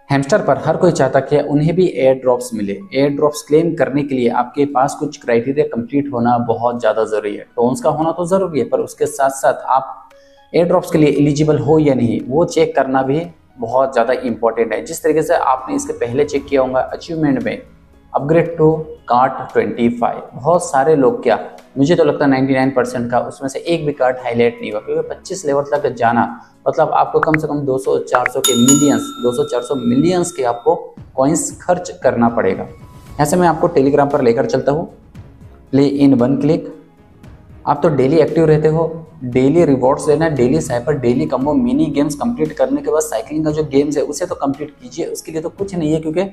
Hamster पर हर कोई चाहता कि उन्हें भी एयर ड्रॉप्स मिले। एयर ड्रॉप्स क्लेम करने के लिए आपके पास कुछ क्राइटेरिया कंप्लीट होना बहुत ज़्यादा ज़रूरी है। टोन्स का होना तो ज़रूरी है, पर उसके साथ साथ आप एयर ड्रॉप्स के लिए एलिजिबल हो या नहीं वो चेक करना भी बहुत ज़्यादा इंपॉर्टेंट है। जिस तरीके से आपने इसके पहले चेक किया होगा अचीवमेंट में अपग्रेड टू कार्ट 25, बहुत सारे लोग, क्या मुझे तो लगता है 99% का उसमें से एक भी कार्ड हाईलाइट नहीं हुआ, क्योंकि 25 लेवल तक जाना मतलब आपको कम से कम 200-400 के मिलियंस 200-400 मिलियंस के आपको कॉइन्स खर्च करना पड़ेगा। ऐसे मैं आपको टेलीग्राम पर लेकर चलता हूँ। Play in 1 click. आप तो डेली एक्टिव रहते हो, डेली रिवॉर्ड्स लेना है, daily cipher, daily combo, mini games complete करने के बाद साइकिलिंग का जो गेम्स है उसे तो कंप्लीट कीजिए। उसके लिए तो कुछ नहीं है, क्योंकि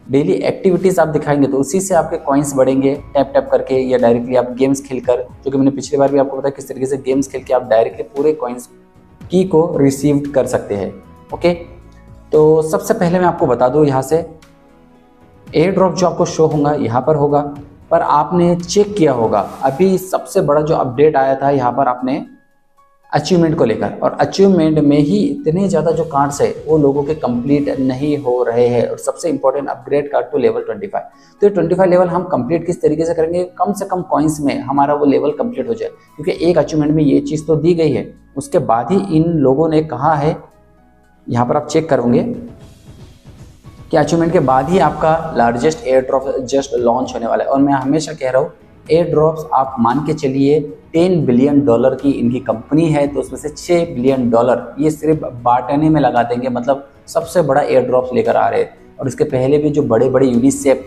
डेली एक्टिविटीज़ आप दिखाएंगे तो उसी से आपके कॉइन्स बढ़ेंगे टैप टैप करके या डायरेक्टली आप गेम्स खेलकर, जो कि मैंने पिछली बार भी आपको बताया किस तरीके से गेम्स खेल के आप डायरेक्टली पूरे कॉइन्स की को रिसीव कर सकते हैं। ओके, तो सबसे पहले मैं आपको बता दूं, यहाँ से एयर ड्रॉप जो आपको शो होगा यहाँ पर होगा, पर आपने चेक किया होगा अभी सबसे बड़ा जो अपडेट आया था यहाँ पर आपने अचीवमेंट को लेकर, और अचीवमेंट में ही इतने ज़्यादा जो कार्ड्स है वो लोगों के कंप्लीट नहीं हो रहे हैं। और सबसे important upgrade card to level 25। तो ये 25 लेवल हम कंप्लीट किस तरीके से करेंगे, कम से कम कॉइन्स में हमारा वो लेवल कंप्लीट हो जाए, क्योंकि एक अचीवमेंट में ये चीज़ तो दी गई है। उसके बाद ही इन लोगों ने कहा है, यहाँ पर आप चेक करोगे कि अचीवमेंट के बाद ही आपका largest air drop just launch होने वाला है। और मैं हमेशा कह रहा हूँ एयर ड्रॉप्स आप मान के चलिए $10 बिलियन की इनकी कंपनी है, तो उसमें से $6 बिलियन ये सिर्फ बांटने में लगा देंगे, मतलब सबसे बड़ा एयर ड्रॉप्स लेकर आ रहे हैं। और इसके पहले भी जो बड़े बड़े यूनिसेफ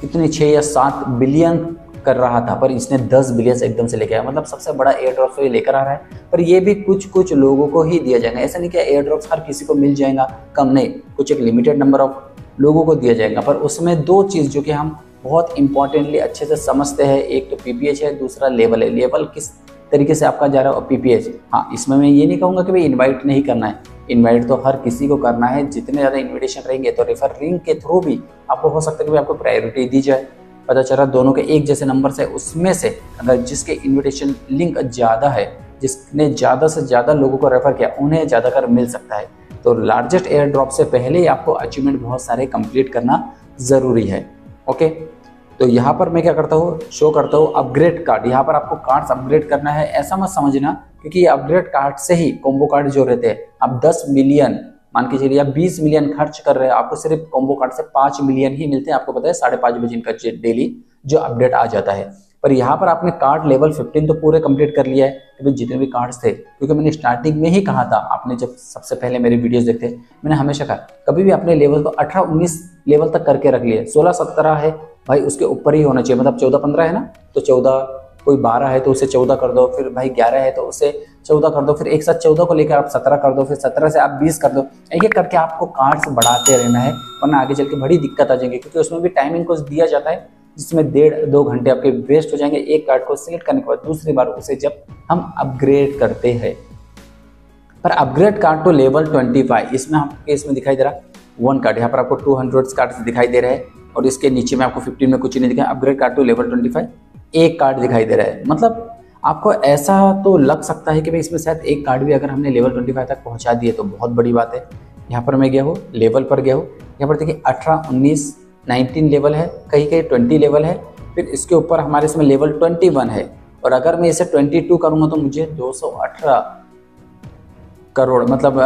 कितने 6 या 7 बिलियन कर रहा था, पर इसने 10 बिलियन एकदम से लेकर आया, मतलब सबसे बड़ा एयर ड्रॉप्स ये लेकर आ रहा है। पर ये भी कुछ कुछ लोगों को ही दिया जाएगा, ऐसा नहीं कि एयर ड्रॉप्स हर किसी को मिल जाएगा, कम नहीं, कुछ एक लिमिटेड नंबर ऑफ लोगों को दिया जाएगा। पर उसमें 2 चीज़ जो कि हम बहुत इंपॉर्टेंटली अच्छे से समझते हैं, एक तो पीपीएच है, दूसरा लेवल है। लेवल किस तरीके से आपका जा रहा है और पीपीएच। हाँ, इसमें मैं ये नहीं कहूँगा कि भाई इनवाइट नहीं करना है, इनवाइट तो हर किसी को करना है। जितने ज़्यादा इन्विटेशन रहेंगे तो रेफर लिंक के थ्रू भी आपको हो सकता है कि भाई आपको प्रायोरिटी दी जाए। पता चला दोनों के एक जैसे नंबर से, उसमें से अगर जिसके इन्विटेशन लिंक ज़्यादा है, जिसने ज़्यादा से ज़्यादा लोगों को रेफर किया, उन्हें ज़्यादातर मिल सकता है। तो लार्जेस्ट एयर ड्रॉप से पहले ही आपको अचीवमेंट बहुत सारे कंप्लीट करना ज़रूरी है। ओके, तो यहाँ पर मैं क्या करता हूँ, शो करता हूँ अपग्रेड कार्ड। यहाँ पर आपको कार्ड्स अपग्रेड करना है, ऐसा मत समझना, क्योंकि ये अपग्रेड कार्ड से ही कॉम्बो कार्ड जो रहते हैं, आप 10 मिलियन मान के चलिए, आप 20 मिलियन खर्च कर रहे हैं, आपको सिर्फ कॉम्बो कार्ड से 5 मिलियन ही मिलते हैं। आपको पता है 5:30 बजे इनका डेली जो अपडेट आ जाता है। पर यहाँ पर आपने कार्ड लेवल 15 तो पूरे कंप्लीट कर लिया है, कि जितने भी कार्ड्स थे, क्योंकि मैंने स्टार्टिंग में ही कहा था, आपने जब सबसे पहले मेरे वीडियोस देखते, मैंने हमेशा कहा कभी भी अपने लेवल को 18-19 लेवल तक करके रख लिए। 16-17 है भाई, उसके ऊपर ही होना चाहिए, मतलब 14-15 है ना, तो 14, कोई 12 है तो उसे 14 कर दो, फिर भाई 11 है तो उसे 14 कर दो, फिर एक साथ 14 को लेकर आप 17 कर दो, फिर 17 से आप 20 कर दो। एक एक करके आपको कार्ड्स बढ़ाते रहना है, वरना आगे चल के बड़ी दिक्कत आ जाएगी, क्योंकि उसमें भी टाइमिंग कुछ दिया जाता है, जिसमें 1.5-2 घंटे आपके वेस्ट हो जाएंगे एक कार्ड को सिलेक्ट करने के बाद दूसरी बार उसे जब हम अपग्रेड करते हैं। पर अपग्रेड कार्ड टू लेवल 25, इसमें आपके इसमें दिखाई दे रहा 1 कार्ड, यहाँ पर आपको 200 कार्ड्स दिखाई दे रहे हैं, और इसके नीचे में आपको 15 में कुछ नहीं दिखा। अपग्रेड कार्ड टू लेवल 25 एक कार्ड दिखाई दे रहा है। मतलब आपको ऐसा तो लग सकता है कि भाई इसमें शायद एक कार्ड भी अगर हमने लेवल 25 तक पहुंचा दिए तो बहुत बड़ी बात है। यहाँ पर मैं गया हूँ, लेवल पर गया हूँ, यहाँ पर देखिए 18, 19, 19 लेवल है, कहीं कहीं 20 लेवल है, फिर इसके ऊपर हमारे इसमें लेवल 21 है। और अगर मैं इसे 22 करूँगा तो मुझे 218 करोड़ मतलब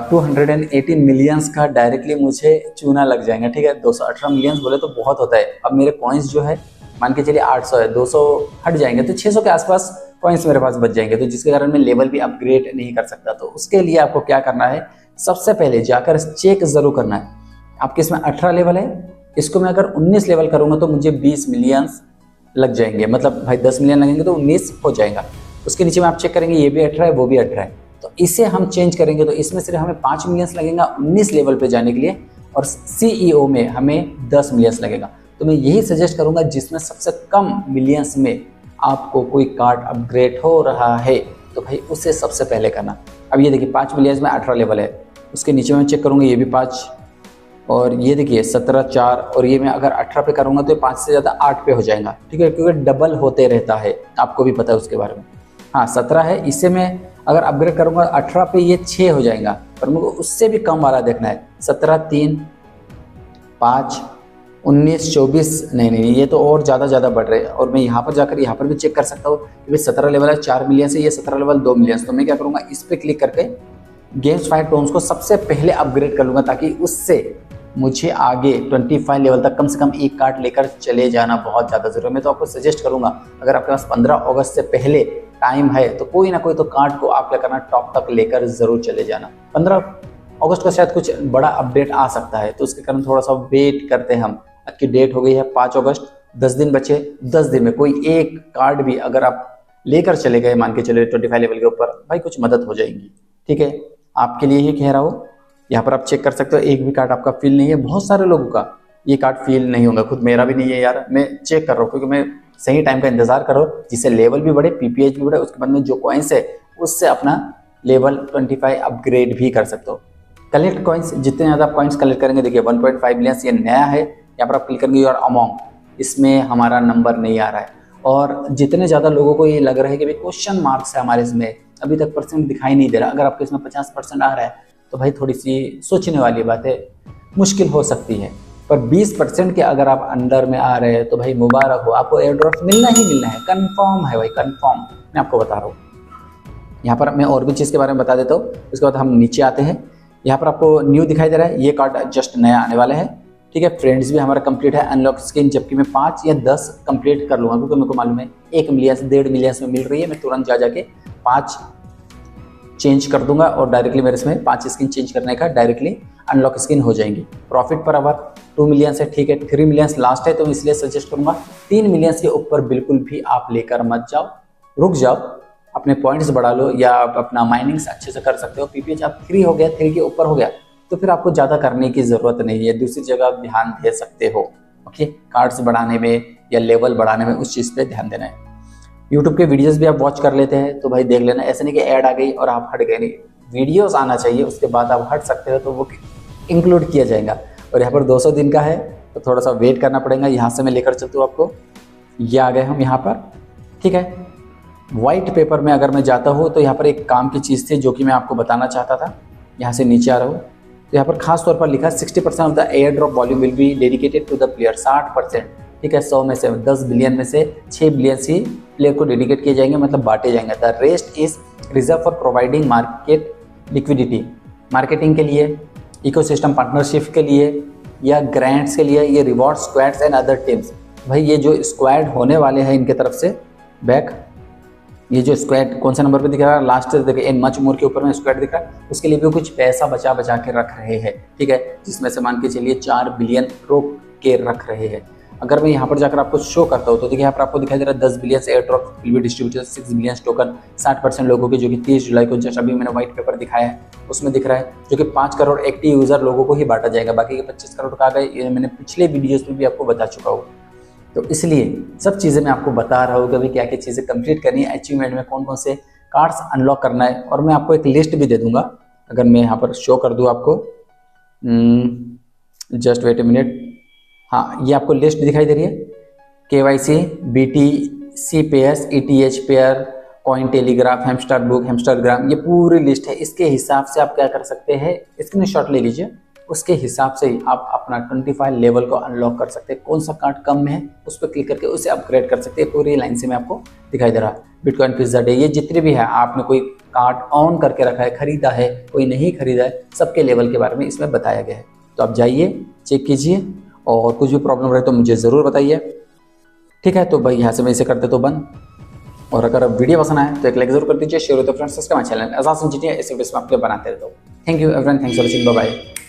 218 मिलियंस का डायरेक्टली मुझे चूना लग जाएगा। ठीक है, 218 मिलियंस बोले तो बहुत होता है। अब मेरे कॉइन्स जो है मान के चलिए 800 है, 200 हट जाएंगे तो 600 के आसपास कॉइन्स मेरे पास बच जाएंगे, तो जिसके कारण मैं लेवल भी अपग्रेड नहीं कर सकता। तो उसके लिए आपको क्या करना है, सबसे पहले जाकर चेक जरूर करना है। आपके इसमें 18 लेवल है, इसको मैं अगर 19 लेवल करूँगा तो मुझे 20 मिलियंस लग जाएंगे, मतलब भाई 10 मिलियन लगेंगे तो 19 हो जाएगा। उसके नीचे में आप चेक करेंगे ये भी 18 है, वो भी 18 है, तो इसे हम चेंज करेंगे तो इसमें सिर्फ हमें 5 मिलियंस लगेगा 19 लेवल पे जाने के लिए, और CEO में हमें 10 मिलियंस लगेगा। तो मैं यही सजेस्ट करूंगा जिसमें सबसे कम मिलियंस में आपको कोई कार्ड अपग्रेड हो रहा है तो भाई उसे सबसे पहले करना। अब ये देखिए 5 मिलियंस में 18 लेवल है, उसके नीचे में चेक करूँगा ये भी 5, और ये देखिए 17, 4, और ये मैं अगर 18 पे करूँगा तो 5 से ज़्यादा 8 पे हो जाएगा। ठीक है, क्योंकि डबल होते रहता है, आपको भी पता है उसके बारे में। हाँ 17 है, इससे मैं अगर अपग्रेड करूँगा 18 पे ये 6 हो जाएगा, पर मुझे उससे भी कम वाला देखना है। 17, 3, 5, 19, 24, नहीं, ये तो और ज़्यादा बढ़ रहे हैं। और मैं यहाँ पर जाकर यहाँ पर भी चेक कर सकता हूँ कि भाई 17 लेवल है 4 मिलियन से, ये 17 लेवल 2 मिलियन। तो मैं क्या करूँगा, इस पर क्लिक करके गेम्स फायर टोन्स को सबसे पहले अपग्रेड कर लूँगा, ताकि उससे मुझे आगे 25 लेवल तक कम से कम एक कार्ड लेकर चले जाना बहुत ज़्यादा जरूरी है। मैं तो आपको सजेस्ट करूँगा, अगर आपके पास 15 अगस्त से पहले टाइम है तो कोई ना कोई तो कार्ड को आप क्या करना, टॉप तक लेकर ज़रूर चले जाना। 15 अगस्त को शायद कुछ बड़ा अपडेट आ सकता है, तो उसके कारण थोड़ा सा वेट करते हैं हम। आज की डेट हो गई है 5 अगस्त, 10 दिन बचे। 10 दिन में कोई एक कार्ड भी अगर आप लेकर चले गए, मान के चले 25 लेवल के ऊपर, भाई कुछ मदद हो जाएगी। ठीक है, आपके लिए ही कह रहा हूँ। यहाँ पर आप चेक कर सकते हो, एक भी कार्ड आपका फिल नहीं है। बहुत सारे लोगों का ये कार्ड फिल नहीं होगा, खुद मेरा भी नहीं है यार। मैं चेक कर रहा हूँ क्योंकि मैं सही टाइम का इंतजार कर रहा हूँ, जिससे लेवल भी बढ़े, पीपीएच भी बढ़े, उसके बाद में जो कॉइन्स है उससे अपना लेवल 25 अपग्रेड भी कर सकते हो। कलेक्ट कॉइन्स, जितने ज़्यादा आप कॉइन्स कलेक्ट करेंगे, देखिए 1.5 मिलियन ये नया है। यहाँ पर आप क्लिक करेंगे योर अमाउंट, इसमें हमारा नंबर नहीं आ रहा है। और जितने ज़्यादा लोगों को ये लग रहा है कि भाई क्वेश्चन मार्क्स है हमारे इसमें, अभी तक परसेंट दिखाई नहीं दे रहा। अगर आपके इसमें 50% आ रहा है तो भाई थोड़ी सी सोचने वाली बात है, मुश्किल हो सकती है। पर 20% के अगर आप अंडर में आ रहे हैं तो भाई मुबारक हो, आपको एयर ड्रॉप मिलना ही मिलना है, कंफर्म है भाई, कंफर्म। मैं आपको बता रहा हूँ। यहाँ पर मैं और भी चीज़ के बारे में बता देता हूँ। उसके बाद हम नीचे आते हैं। यहाँ पर आपको न्यू दिखाई दे रहा है, ये कार्ड जस्ट नया आने वाला है। ठीक है, फ्रेंड्स भी हमारा कंप्लीट है। अनलॉक स्किन जबकि मैं 5 या 10 कंप्लीट कर लूँगा, क्योंकि मेरे को मालूम है 1 मिलियन से 1.5 मिलियन में मिल रही है। मैं तुरंत जाके 5 चेंज कर दूंगा और डायरेक्टली मेरे इसमें 5 स्किन चेंज करने का डायरेक्टली अनलॉक स्किन हो जाएंगी। प्रॉफिट पर आवर 2 मिलियन है। ठीक है, 3 मिलियन लास्ट है, तो मैं इसलिए सजेस्ट करूंगा 3 मिलियन के ऊपर बिल्कुल भी आप लेकर मत जाओ, रुक जाओ, अपने पॉइंट्स बढ़ा लो, या आप अपना माइनिंग्स अच्छे से कर सकते हो। पीपीएच आप 3 हो गया, 3 के ऊपर हो गया तो फिर आपको ज़्यादा करने की ज़रूरत नहीं है, दूसरी जगह आप ध्यान दे सकते हो। ओके, कार्ड्स बढ़ाने में या लेवल बढ़ाने में उस चीज़ पे ध्यान देना है। यूट्यूब के वीडियोस भी आप वॉच कर लेते हैं तो भाई देख लेना, ऐसे नहीं कि ऐड आ गई और आप हट गए, नहीं, वीडियोस आना चाहिए, उसके बाद आप हट सकते हो तो वो इंक्लूड किया जाएगा। और यहाँ पर 200 दिन का है तो थोड़ा सा वेट करना पड़ेगा। यहाँ से मैं लेकर चलता हूँ आपको, ये आ गए हम यहाँ पर। ठीक है, वाइट पेपर में अगर मैं जाता हूँ तो यहाँ पर एक काम की चीज़ थी जो कि मैं आपको बताना चाहता था। यहाँ से नीचे आ रहा हूँ तो यहाँ पर खास तौर पर लिखा 60% of the air drop volume will be dedicated to the player. 60%, ठीक है, 100 में से 10 बिलियन में से 6 बिलियन ही प्लेयर को डेडिकेट किए जाएंगे, मतलब बांटे जाएंगे। The rest is reserve for providing market liquidity, marketing के लिए, इकोसिस्टम पार्टनरशिप के लिए, या ग्रांट्स के लिए, ये reward squads and other teams. भाई ये जो स्क्वाड होने वाले हैं इनके तरफ से बैक, ये जो स्क्वाड कौन सा नंबर पे दिख रहा है, लास्ट देखिए इन मच मोर के ऊपर में स्क्वाड दिख रहा है, उसके लिए भी कुछ पैसा बचा के रख रहे हैं। ठीक है, जिसमें से मान के चलिए 4 बिलियन रोक के रख रहे हैं। अगर मैं यहाँ पर जाकर आपको शो करता हूँ तो देखिए यहाँ पर आपको दिखाई दे रहा है 10 billion air drop will be distributed 6 billion token 60% लोगों के, जो कि 30 जुलाई को जस्ट अभी मैंने व्हाइट पेपर दिखाया है उसमें दिख रहा है, जो कि 5 करोड़ एक्टिव यूजर लोगों को ही बांटा जाएगा। बाकी के 25 करोड़ का आ गए, ये मैंने पिछले वीडियोज में भी आपको बता चुका हूँ। तो इसलिए सब चीज़ें मैं आपको बता रहा हूँ कि अभी क्या क्या चीज़ें कंप्लीट करनी है, अचीवमेंट में कौन कौन से कार्ड्स अनलॉक करना है। और मैं आपको एक लिस्ट भी दे दूंगा, अगर मैं यहाँ पर शो कर दूँ आपको, जस्ट वेट ए मिनट। हाँ, ये आपको लिस्ट दिखाई दे रही है, KYC, BTC pairs, ETH pair, coin telegraph, hamster book, Hamstergram, ये पूरी लिस्ट है। इसके हिसाब से आप क्या कर सकते हैं, स्क्रीनशॉट ले लीजिए, उसके हिसाब से ही आप अपना 25 लेवल को अनलॉक कर सकते हैं। कौन सा कार्ड कम में है उस पर क्लिक करके उसे अपग्रेड कर सकते हैं। पूरी लाइन से मैं आपको दिखाई दे रहा है। बिटकॉइन पिज्जा डे, ये जितने भी है, आपने कोई कार्ड ऑन करके रखा है, खरीदा है, कोई नहीं खरीदा है, सबके लेवल के बारे में इसमें बताया गया है। तो आप जाइए, चेक कीजिए, और कुछ भी प्रॉब्लम रहे तो मुझे ज़रूर बताइए। ठीक है, तो भाई यहाँ से मैं इसे कर देता हूँ बंद। और अगर वीडियो पसंद आए तो एक लाइक जरूर कर दीजिए, शेयर हो तो फ्रेंड्स सब्सक्राइब चैनल, ऐसा समझिए इस वीडियो में आपके बनाते रहता हूँ। Thank you everyone, thanks for watching, bye bye.